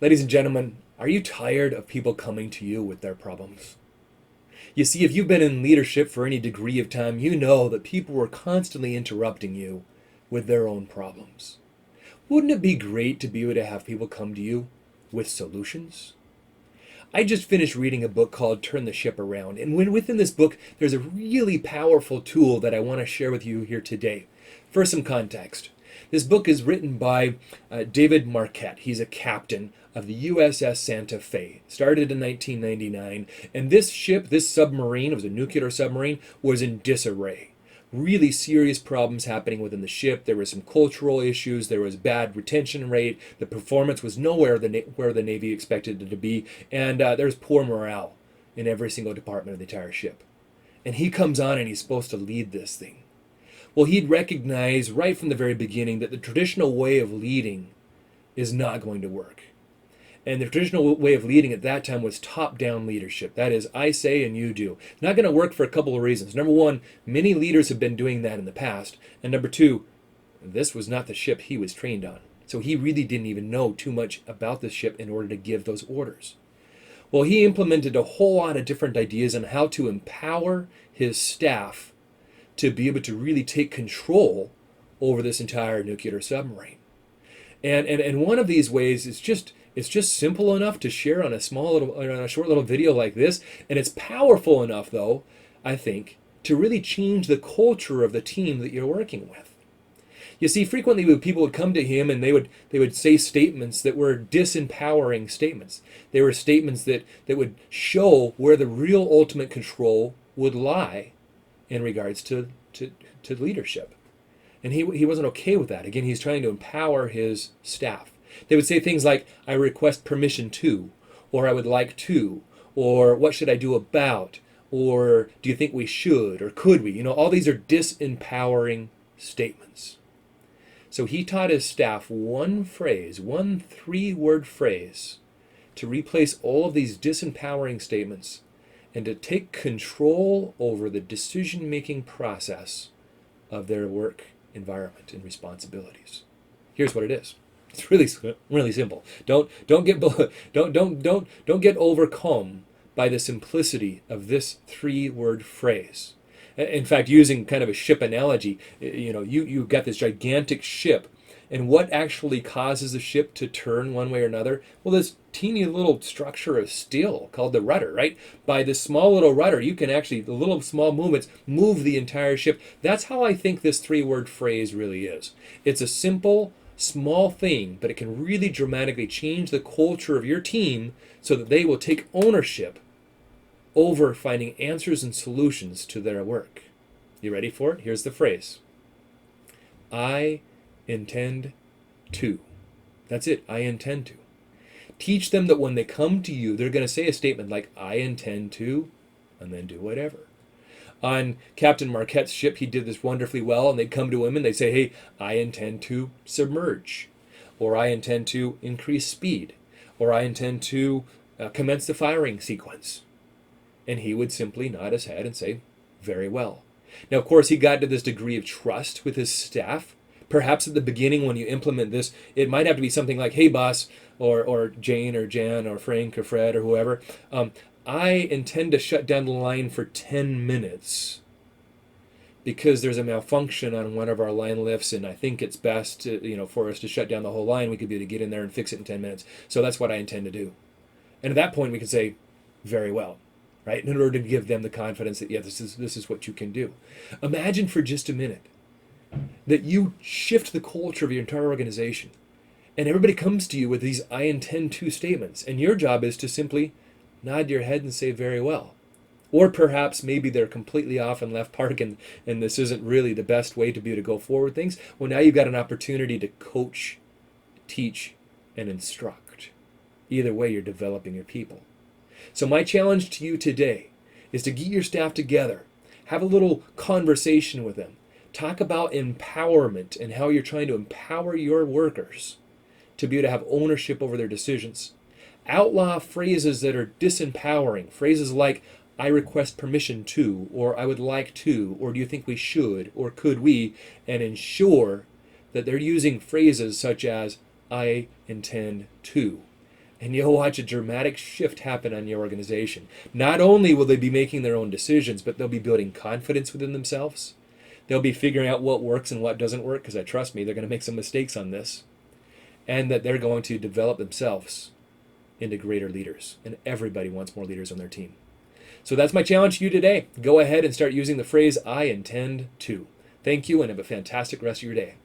Ladies and gentlemen, are you tired of people coming to you with their problems? You see, if you've been in leadership for any degree of time, you know that people were constantly interrupting you with their own problems. Wouldn't it be great to be able to have people come to you with solutions? I just finished reading a book called Turn the Ship Around, and within this book, there's a really powerful tool that I want to share with you here today. For some context, this book is written by David Marquet. He's a captain of the USS Santa Fe. Started in 1999, and this ship, this submarine, it was a nuclear submarine, was in disarray. Really serious problems happening within the ship. There were some cultural issues. There was bad retention rate. The performance was nowhere where the Navy expected it to be, and there's poor morale in every single department of the entire ship. And he comes on and he's supposed to lead this thing. Well, he'd recognized right from the very beginning that the traditional way of leading is not going to work. And the traditional way of leading at that time was top-down leadership. That is, I say and you do. Not going to work for a couple of reasons. Number one, many leaders have been doing that in the past. And number two, this was not the ship he was trained on. So he really didn't even know too much about the ship in order to give those orders. Well, he implemented a whole lot of different ideas on how to empower his staff to be able to really take control over this entire nuclear submarine. And one of these ways is it's just simple enough to share on a short little video like this, and it's powerful enough, though, I think, to really change the culture of the team that you're working with. You see, frequently people would come to him and they would say statements that were disempowering statements. They were statements that would show where the real ultimate control would lie in regards to leadership. And he wasn't okay with that. Again, he's trying to empower his staff. They would say things like, I request permission to, or I would like to, or what should I do about, or do you think we should, or could we? All these are disempowering statements. So he taught his staff one phrase, one 3-word phrase, to replace all of these disempowering statements and to take control over the decision-making process of their work environment and responsibilities. Here's what it is. It's really simple. Don't get overcome by the simplicity of this 3-word phrase. In fact, using kind of a ship analogy, you've got this gigantic ship, and what actually causes the ship to turn one way or another? Well, this teeny little structure of steel called the rudder, right? By this small little rudder, you can actually, the little small movements, move the entire ship. That's how I think this 3-word phrase really is. It's a simple, small thing, but it can really dramatically change the culture of your team so that they will take ownership over finding answers and solutions to their work. You ready for it? Here's the phrase. I intend to. That's it. I intend to. Teach them that when they come to you, they're going to say a statement like, I intend to, and then do whatever. On Captain Marquette's ship, he did this wonderfully well, and they'd come to him and they'd say, hey, I intend to submerge, or I intend to increase speed, or I intend to commence the firing sequence. And he would simply nod his head and say, very well. Now, of course, he got to this degree of trust with his staff. Perhaps at the beginning when you implement this, it might have to be something like, hey, boss, or Jane or Jan or Frank or Fred or whoever, I intend to shut down the line for 10 minutes because there's a malfunction on one of our line lifts, and I think it's best to, for us to shut down the whole line. We could be able to get in there and fix it in 10 minutes. So that's what I intend to do. And at that point, we could say, very well. Right? In order to give them the confidence that, yeah, this is what you can do. Imagine for just a minute that you shift the culture of your entire organization and everybody comes to you with these I intend to statements, and your job is to simply nod your head and say very well. Or perhaps maybe they're completely off and left park and this isn't really the best way to be able to go forward things. Well, now you've got an opportunity to coach, teach, and instruct. Either way, you're developing your people. So my challenge to you today is to get your staff together, have a little conversation with them, talk about empowerment and how you're trying to empower your workers to be able to have ownership over their decisions. Outlaw phrases that are disempowering, phrases like, I request permission to, or I would like to, or do you think we should, or could we, and ensure that they're using phrases such as, I intend to. And you'll watch a dramatic shift happen on your organization. Not only will they be making their own decisions, but they'll be building confidence within themselves. They'll be figuring out what works and what doesn't work, because trust me, they're going to make some mistakes on this. And that they're going to develop themselves into greater leaders. And everybody wants more leaders on their team. So that's my challenge to you today. Go ahead and start using the phrase, I intend to. Thank you, and have a fantastic rest of your day.